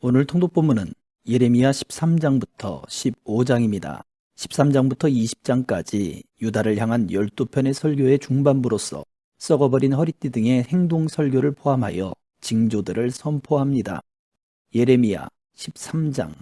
오늘 통독 본문은 예레미야 13장부터 15장입니다. 13장부터 20장까지 유다를 향한 12편의 설교의 중반부로서 썩어버린 허리띠 등의 행동 설교를 포함하여 징조들을 선포합니다. 예레미야 13장.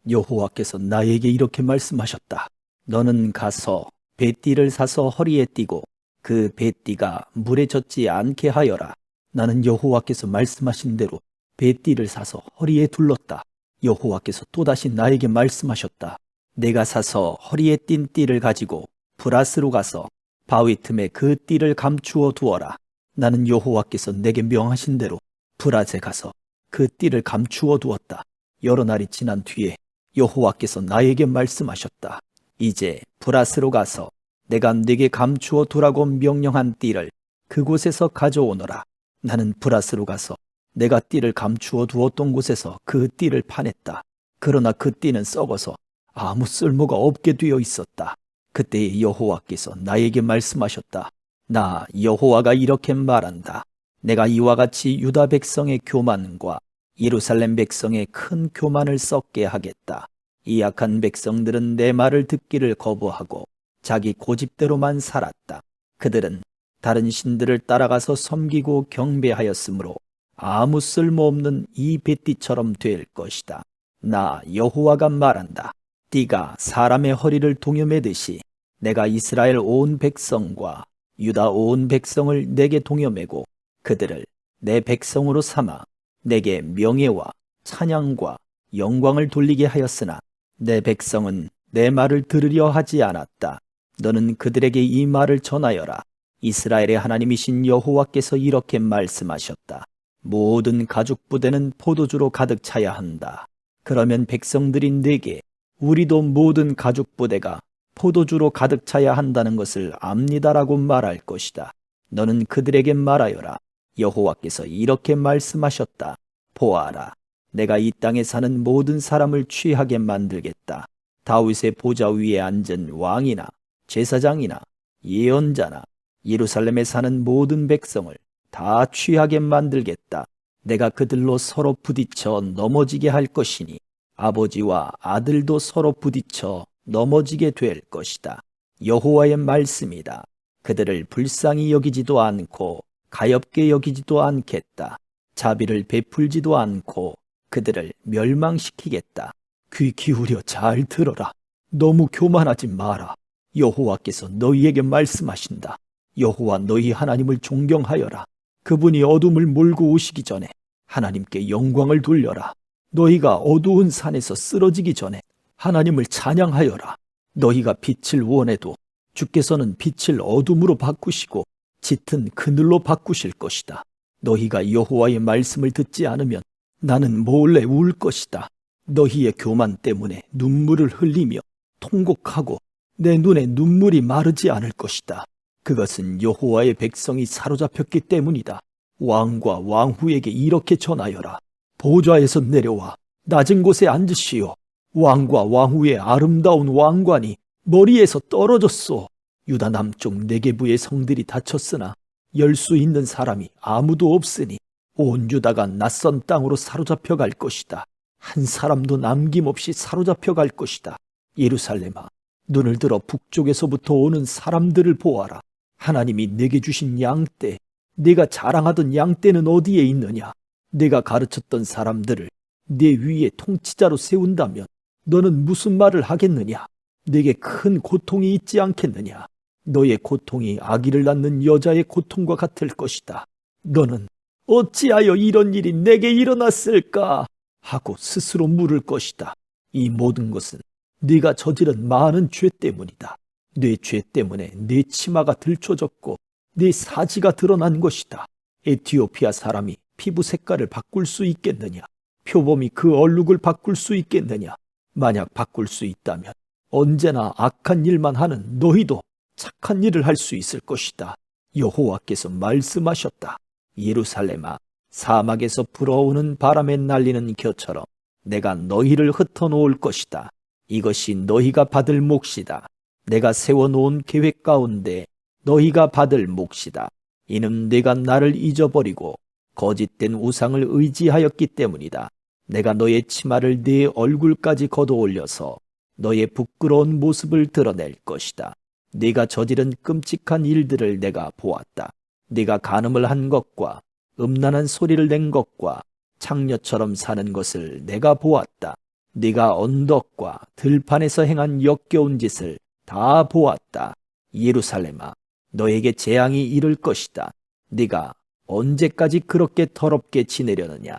여호와께서 나에게 이렇게 말씀하셨다. 너는 가서 뱃띠를 사서 허리에 띠고 그 뱃띠가 물에 젖지 않게 하여라. 나는 여호와께서 말씀하신 대로 뱃띠를 사서 허리에 둘렀다. 여호와께서 또다시 나에게 말씀하셨다. 내가 사서 허리에 띈 띠를 가지고 브라스로 가서 바위 틈에 그 띠를 감추어 두어라. 나는 여호와께서 내게 명하신 대로 브라스에 가서 그 띠를 감추어 두었다. 여러 날이 지난 뒤에 여호와께서 나에게 말씀하셨다. 이제 브라스로 가서 내가 네게 감추어 두라고 명령한 띠를 그곳에서 가져오너라. 나는 브라스로 가서 내가 띠를 감추어 두었던 곳에서 그 띠를 파냈다. 그러나 그 띠는 썩어서 아무 쓸모가 없게 되어 있었다. 그때 여호와께서 나에게 말씀하셨다. 나 여호와가 이렇게 말한다. 내가 이와 같이 유다 백성의 교만과 예루살렘 백성의 큰 교만을 썩게 하겠다. 이 악한 백성들은 내 말을 듣기를 거부하고 자기 고집대로만 살았다. 그들은 다른 신들을 따라가서 섬기고 경배하였으므로 아무 쓸모없는 이 뱃띠처럼 될 것이다. 나 여호와가 말한다. 띠가 사람의 허리를 동여매듯이 내가 이스라엘 온 백성과 유다 온 백성을 내게 동여매고 그들을 내 백성으로 삼아 내게 명예와 찬양과 영광을 돌리게 하였으나 내 백성은 내 말을 들으려 하지 않았다. 너는 그들에게 이 말을 전하여라. 이스라엘의 하나님이신 여호와께서 이렇게 말씀하셨다. 모든 가죽 부대는 포도주로 가득 차야 한다. 그러면 백성들이 내게 우리도 모든 가죽 부대가 포도주로 가득 차야 한다는 것을 압니다라고 말할 것이다. 너는 그들에게 말하여라. 여호와께서 이렇게 말씀하셨다. 보아라. 내가 이 땅에 사는 모든 사람을 취하게 만들겠다. 다윗의 보좌 위에 앉은 왕이나 제사장이나 예언자나 예루살렘에 사는 모든 백성을 다 취하게 만들겠다. 내가 그들로 서로 부딪혀 넘어지게 할 것이니 아버지와 아들도 서로 부딪혀 넘어지게 될 것이다. 여호와의 말씀이다. 그들을 불쌍히 여기지도 않고 가엾게 여기지도 않겠다. 자비를 베풀지도 않고 그들을 멸망시키겠다. 귀 기울여 잘 들어라. 너무 교만하지 마라. 여호와께서 너희에게 말씀하신다. 여호와 너희 하나님을 존경하여라. 그분이 어둠을 몰고 오시기 전에 하나님께 영광을 돌려라. 너희가 어두운 산에서 쓰러지기 전에 하나님을 찬양하여라. 너희가 빛을 원해도 주께서는 빛을 어둠으로 바꾸시고 짙은 그늘로 바꾸실 것이다. 너희가 여호와의 말씀을 듣지 않으면 나는 몰래 울 것이다. 너희의 교만 때문에 눈물을 흘리며 통곡하고 내 눈에 눈물이 마르지 않을 것이다. 그것은 여호와의 백성이 사로잡혔기 때문이다. 왕과 왕후에게 이렇게 전하여라. 보좌에서 내려와 낮은 곳에 앉으시오. 왕과 왕후의 아름다운 왕관이 머리에서 떨어졌소. 유다 남쪽 네게부의 성들이 닫혔으나 열 수 있는 사람이 아무도 없으니 온 유다가 낯선 땅으로 사로잡혀 갈 것이다. 한 사람도 남김없이 사로잡혀 갈 것이다. 예루살렘아, 눈을 들어 북쪽에서부터 오는 사람들을 보아라. 하나님이 내게 주신 양떼, 네가 자랑하던 양떼는 어디에 있느냐? 네가 가르쳤던 사람들을 네 위에 통치자로 세운다면 너는 무슨 말을 하겠느냐? 네게 큰 고통이 있지 않겠느냐? 너의 고통이 아기를 낳는 여자의 고통과 같을 것이다. 너는 어찌하여 이런 일이 내게 일어났을까? 하고 스스로 물을 것이다. 이 모든 것은 네가 저지른 많은 죄 때문이다. 네 죄 때문에 네 치마가 들춰졌고 네 사지가 드러난 것이다. 에티오피아 사람이 피부 색깔을 바꿀 수 있겠느냐? 표범이 그 얼룩을 바꿀 수 있겠느냐? 만약 바꿀 수 있다면 언제나 악한 일만 하는 너희도 착한 일을 할 수 있을 것이다. 여호와께서 말씀하셨다. 예루살렘아, 사막에서 불어오는 바람에 날리는 겨처럼 내가 너희를 흩어놓을 것이다. 이것이 너희가 받을 몫이다. 내가 세워놓은 계획 가운데 너희가 받을 몫이다. 이는 네가 나를 잊어버리고 거짓된 우상을 의지하였기 때문이다. 내가 너의 치마를 네 얼굴까지 걷어올려서 너의 부끄러운 모습을 드러낼 것이다. 네가 저지른 끔찍한 일들을 내가 보았다. 네가 간음을 한 것과 음란한 소리를 낸 것과 창녀처럼 사는 것을 내가 보았다. 네가 언덕과 들판에서 행한 역겨운 짓을 다 보았다. 예루살렘아, 너에게 재앙이 이를 것이다. 네가 언제까지 그렇게 더럽게 지내려느냐.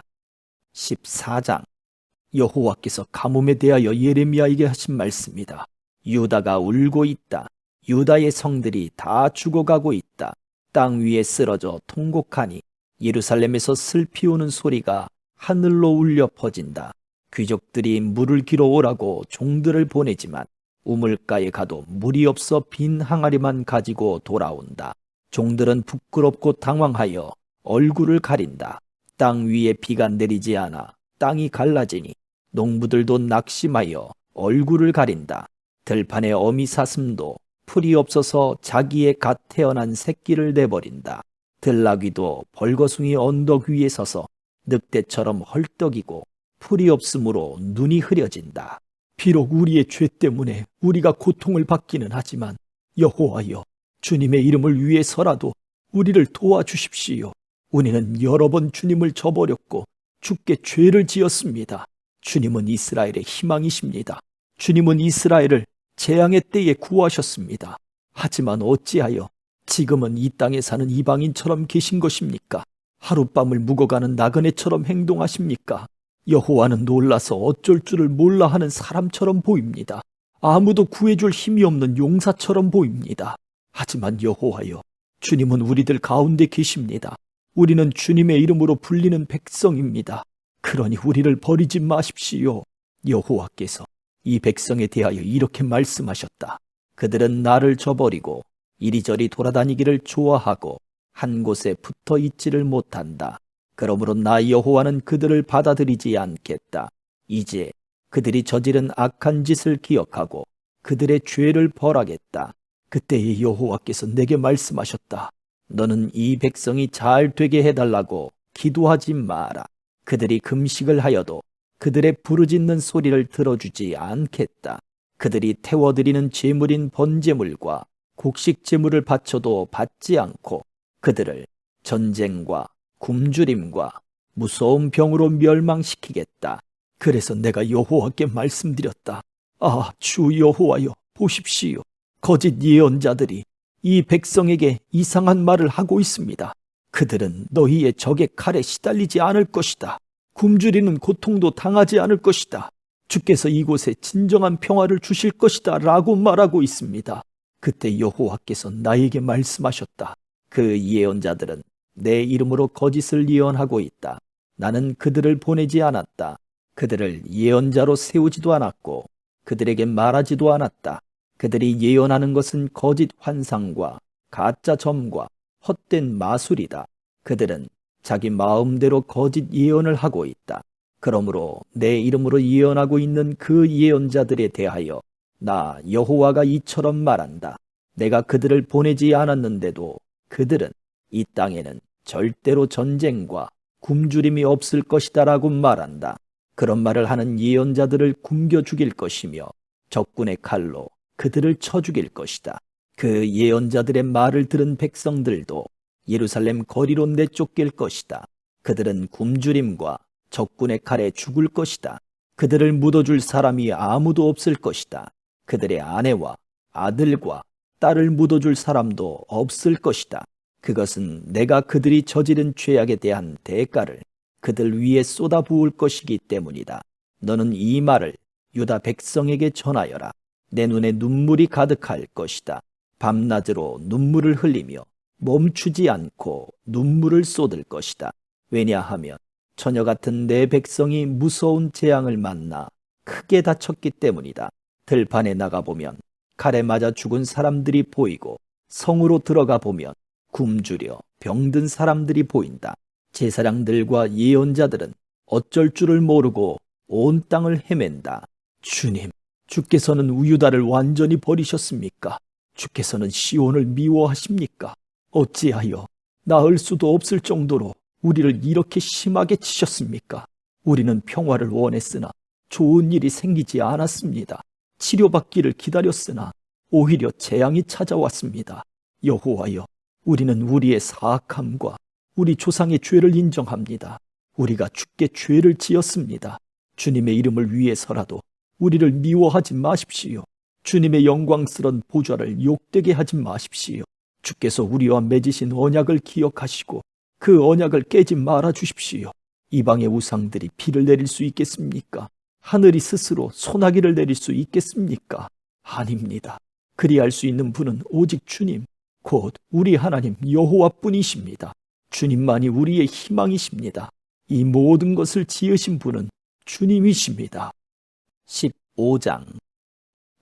14장. 여호와께서 가뭄에 대하여 예레미야에게 하신 말씀이다. 유다가 울고 있다. 유다의 성들이 다 죽어가고 있다. 땅 위에 쓰러져 통곡하니 예루살렘에서 슬피 우는 소리가 하늘로 울려 퍼진다. 귀족들이 물을 길어 오라고 종들을 보내지만 우물가에 가도 물이 없어 빈 항아리만 가지고 돌아온다. 종들은 부끄럽고 당황하여 얼굴을 가린다. 땅 위에 비가 내리지 않아 땅이 갈라지니 농부들도 낙심하여 얼굴을 가린다. 들판의 어미 사슴도 풀이 없어서 자기의 갓 태어난 새끼를 내버린다. 들나귀도 벌거숭이 언덕 위에 서서 늑대처럼 헐떡이고 풀이 없으므로 눈이 흐려진다. 비록 우리의 죄 때문에 우리가 고통을 받기는 하지만 여호와여, 주님의 이름을 위해서라도 우리를 도와주십시오. 우리는 여러 번 주님을 저버렸고 주께 죄를 지었습니다. 주님은 이스라엘의 희망이십니다. 주님은 이스라엘을 재앙의 때에 구하셨습니다. 하지만 어찌하여 지금은 이 땅에 사는 이방인처럼 계신 것입니까? 하룻밤을 묵어가는 나그네처럼 행동하십니까? 여호와는 놀라서 어쩔 줄을 몰라 하는 사람처럼 보입니다. 아무도 구해줄 힘이 없는 용사처럼 보입니다. 하지만 여호와여, 주님은 우리들 가운데 계십니다. 우리는 주님의 이름으로 불리는 백성입니다. 그러니 우리를 버리지 마십시오. 여호와께서 이 백성에 대하여 이렇게 말씀하셨다. 그들은 나를 저버리고 이리저리 돌아다니기를 좋아하고 한 곳에 붙어 있지를 못한다. 그러므로 나 여호와는 그들을 받아들이지 않겠다. 이제 그들이 저지른 악한 짓을 기억하고 그들의 죄를 벌하겠다. 그때의 여호와께서 내게 말씀하셨다. 너는 이 백성이 잘 되게 해달라고 기도하지 마라. 그들이 금식을 하여도 그들의 부르짖는 소리를 들어주지 않겠다. 그들이 태워드리는 제물인 번제물과 곡식 제물을 바쳐도 받지 않고 그들을 전쟁과 굶주림과 무서운 병으로 멸망시키겠다. 그래서 내가 여호와께 말씀드렸다. 아, 주 여호와여, 보십시오. 거짓 예언자들이 이 백성에게 이상한 말을 하고 있습니다. 그들은 너희의 적의 칼에 시달리지 않을 것이다. 굶주리는 고통도 당하지 않을 것이다. 주께서 이곳에 진정한 평화를 주실 것이다 라고 말하고 있습니다. 그때 여호와께서 나에게 말씀하셨다. 그 예언자들은 내 이름으로 거짓을 예언하고 있다. 나는 그들을 보내지 않았다. 그들을 예언자로 세우지도 않았고 그들에게 말하지도 않았다. 그들이 예언하는 것은 거짓 환상과 가짜 점과 헛된 마술이다. 그들은 자기 마음대로 거짓 예언을 하고 있다. 그러므로 내 이름으로 예언하고 있는 그 예언자들에 대하여 나 여호와가 이처럼 말한다. 내가 그들을 보내지 않았는데도 그들은 이 땅에는 절대로 전쟁과 굶주림이 없을 것이다 라고 말한다. 그런 말을 하는 예언자들을 굶겨 죽일 것이며 적군의 칼로 그들을 쳐 죽일 것이다. 그 예언자들의 말을 들은 백성들도 예루살렘 거리로 내쫓길 것이다. 그들은 굶주림과 적군의 칼에 죽을 것이다. 그들을 묻어줄 사람이 아무도 없을 것이다. 그들의 아내와 아들과 딸을 묻어줄 사람도 없을 것이다. 그것은 내가 그들이 저지른 죄악에 대한 대가를 그들 위에 쏟아부을 것이기 때문이다. 너는 이 말을 유다 백성에게 전하여라. 내 눈에 눈물이 가득할 것이다. 밤낮으로 눈물을 흘리며 멈추지 않고 눈물을 쏟을 것이다. 왜냐하면 처녀 같은 내 백성이 무서운 재앙을 만나 크게 다쳤기 때문이다. 들판에 나가보면 칼에 맞아 죽은 사람들이 보이고 성으로 들어가 보면 굶주려 병든 사람들이 보인다. 제사장들과 예언자들은 어쩔 줄을 모르고 온 땅을 헤맨다. 주님, 주께서는 유다를 완전히 버리셨습니까? 주께서는 시온을 미워하십니까? 어찌하여 나을 수도 없을 정도로 우리를 이렇게 심하게 치셨습니까? 우리는 평화를 원했으나 좋은 일이 생기지 않았습니다. 치료받기를 기다렸으나 오히려 재앙이 찾아왔습니다. 여호와여, 우리는 우리의 사악함과 우리 조상의 죄를 인정합니다. 우리가 주께 죄를 지었습니다. 주님의 이름을 위해서라도 우리를 미워하지 마십시오. 주님의 영광스러운 보좌를 욕되게 하지 마십시오. 주께서 우리와 맺으신 언약을 기억하시고 그 언약을 깨지 말아 주십시오. 이방의 우상들이 비를 내릴 수 있겠습니까? 하늘이 스스로 소나기를 내릴 수 있겠습니까? 아닙니다. 그리할 수 있는 분은 오직 주님, 곧 우리 하나님 여호와뿐이십니다. 주님만이 우리의 희망이십니다. 이 모든 것을 지으신 분은 주님이십니다. 15장.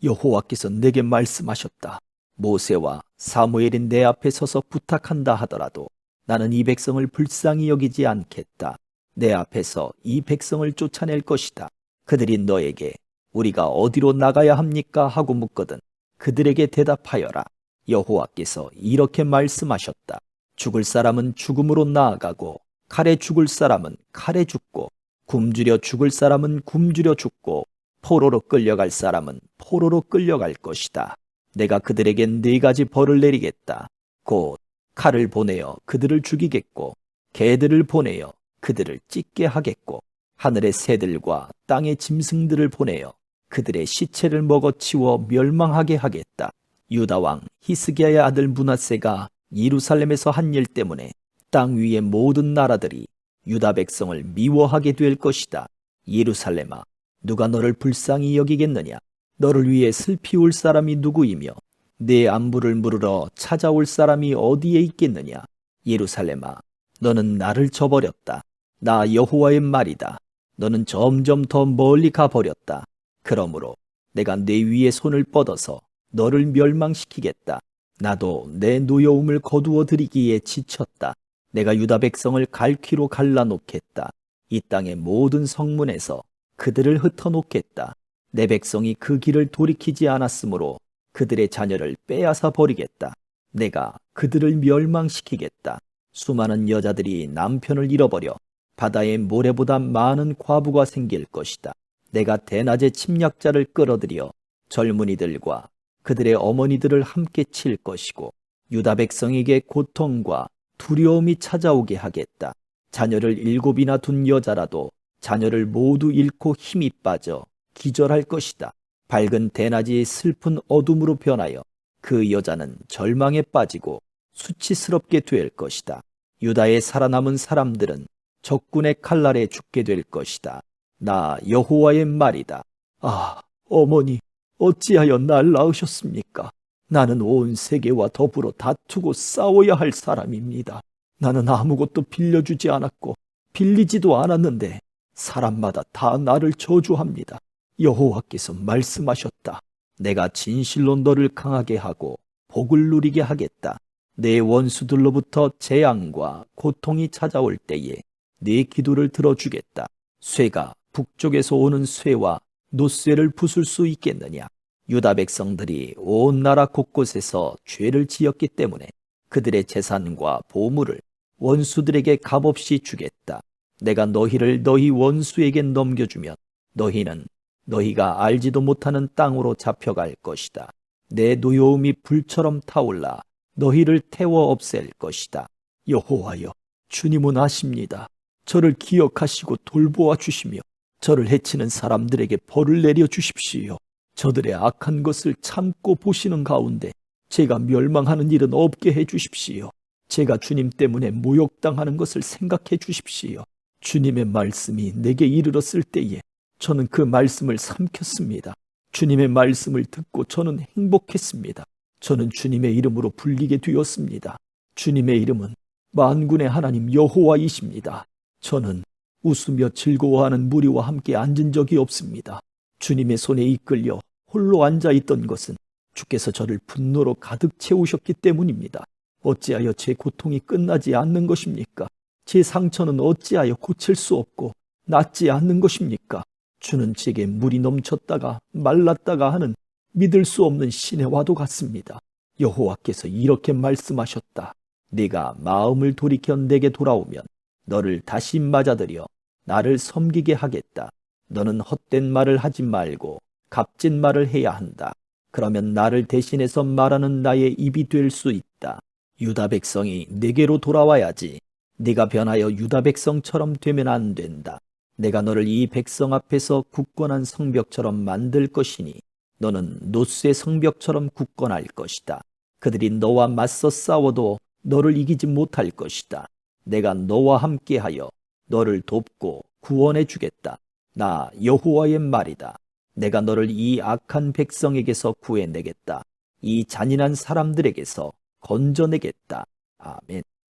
여호와께서 내게 말씀하셨다. 모세와 사무엘이 내 앞에 서서 부탁한다 하더라도 나는 이 백성을 불쌍히 여기지 않겠다. 내 앞에서 이 백성을 쫓아낼 것이다. 그들이 너에게 우리가 어디로 나가야 합니까? 하고 묻거든 그들에게 대답하여라. 여호와께서 이렇게 말씀하셨다. 죽을 사람은 죽음으로 나아가고 칼에 죽을 사람은 칼에 죽고 굶주려 죽을 사람은 굶주려 죽고 포로로 끌려갈 사람은 포로로 끌려갈 것이다. 내가 그들에게 4가지 벌을 내리겠다. 곧 칼을 보내어 그들을 죽이겠고 개들을 보내어 그들을 찢게 하겠고 하늘의 새들과 땅의 짐승들을 보내어 그들의 시체를 먹어치워 멸망하게 하겠다. 유다 왕 히스기야의 아들 므낫세가 예루살렘에서 한 일 때문에 땅 위의 모든 나라들이 유다 백성을 미워하게 될 것이다. 예루살렘아, 누가 너를 불쌍히 여기겠느냐? 너를 위해 슬피 울 사람이 누구이며 내 안부를 물으러 찾아올 사람이 어디에 있겠느냐? 예루살렘아, 너는 나를 저버렸다. 나 여호와의 말이다. 너는 점점 더 멀리 가버렸다. 그러므로 내가 내 위에 손을 뻗어서 너를 멸망시키겠다. 나도 내 노여움을 거두어 드리기에 지쳤다. 내가 유다 백성을 갈퀴로 갈라놓겠다. 이 땅의 모든 성문에서 그들을 흩어놓겠다. 내 백성이 그 길을 돌이키지 않았으므로 그들의 자녀를 빼앗아 버리겠다. 내가 그들을 멸망시키겠다. 수많은 여자들이 남편을 잃어버려 바다의 모래보다 많은 과부가 생길 것이다. 내가 대낮에 침략자를 끌어들여 젊은이들과 그들의 어머니들을 함께 칠 것이고 유다 백성에게 고통과 두려움이 찾아오게 하겠다. 자녀를 7이나 둔 여자라도 자녀를 모두 잃고 힘이 빠져 기절할 것이다. 밝은 대낮이 슬픈 어둠으로 변하여 그 여자는 절망에 빠지고 수치스럽게 될 것이다. 유다에 살아남은 사람들은 적군의 칼날에 죽게 될 것이다. 나 여호와의 말이다. 아, 어머니, 어찌하여 날 낳으셨습니까? 나는 온 세계와 더불어 다투고 싸워야 할 사람입니다. 나는 아무것도 빌려주지 않았고 빌리지도 않았는데 사람마다 다 나를 저주합니다. 여호와께서 말씀하셨다. 내가 진실로 너를 강하게 하고 복을 누리게 하겠다. 내 원수들로부터 재앙과 고통이 찾아올 때에 네 기도를 들어주겠다. 쇠가 북쪽에서 오는 쇠와 노쇠를 부술 수 있겠느냐? 유다 백성들이 온 나라 곳곳에서 죄를 지었기 때문에 그들의 재산과 보물을 원수들에게 값없이 주겠다. 내가 너희를 너희 원수에게 넘겨주면 너희는 너희가 알지도 못하는 땅으로 잡혀갈 것이다. 내 노여움이 불처럼 타올라 너희를 태워 없앨 것이다. 여호와여, 주님은 아십니다. 저를 기억하시고 돌보아 주시며 저를 해치는 사람들에게 벌을 내려 주십시오. 저들의 악한 것을 참고 보시는 가운데 제가 멸망하는 일은 없게 해 주십시오. 제가 주님 때문에 모욕당하는 것을 생각해 주십시오. 주님의 말씀이 내게 이르렀을 때에 저는 그 말씀을 삼켰습니다. 주님의 말씀을 듣고 저는 행복했습니다. 저는 주님의 이름으로 불리게 되었습니다. 주님의 이름은 만군의 하나님 여호와이십니다. 저는 웃으며 즐거워하는 무리와 함께 앉은 적이 없습니다. 주님의 손에 이끌려 홀로 앉아있던 것은 주께서 저를 분노로 가득 채우셨기 때문입니다. 어찌하여 제 고통이 끝나지 않는 것입니까? 제 상처는 어찌하여 고칠 수 없고 낫지 않는 것입니까? 주는 제게 물이 넘쳤다가 말랐다가 하는 믿을 수 없는 시내와도 같습니다. 여호와께서 이렇게 말씀하셨다. 네가 마음을 돌이켜 내게 돌아오면 너를 다시 맞아들여 나를 섬기게 하겠다. 너는 헛된 말을 하지 말고 값진 말을 해야 한다. 그러면 나를 대신해서 말하는 나의 입이 될 수 있다. 유다 백성이 내게로 돌아와야지. 네가 변하여 유다 백성처럼 되면 안 된다. 내가 너를 이 백성 앞에서 굳건한 성벽처럼 만들 것이니 너는 노스의 성벽처럼 굳건할 것이다. 그들이 너와 맞서 싸워도 너를 이기지 못할 것이다. 내가 너와 함께하여 너를 돕고 구원해 주겠다. 나 여호와의 말이다. 내가 너를 이 악한 백성에게서 구해내겠다. 이 잔인한 사람들에게서 건져내겠다. 아멘.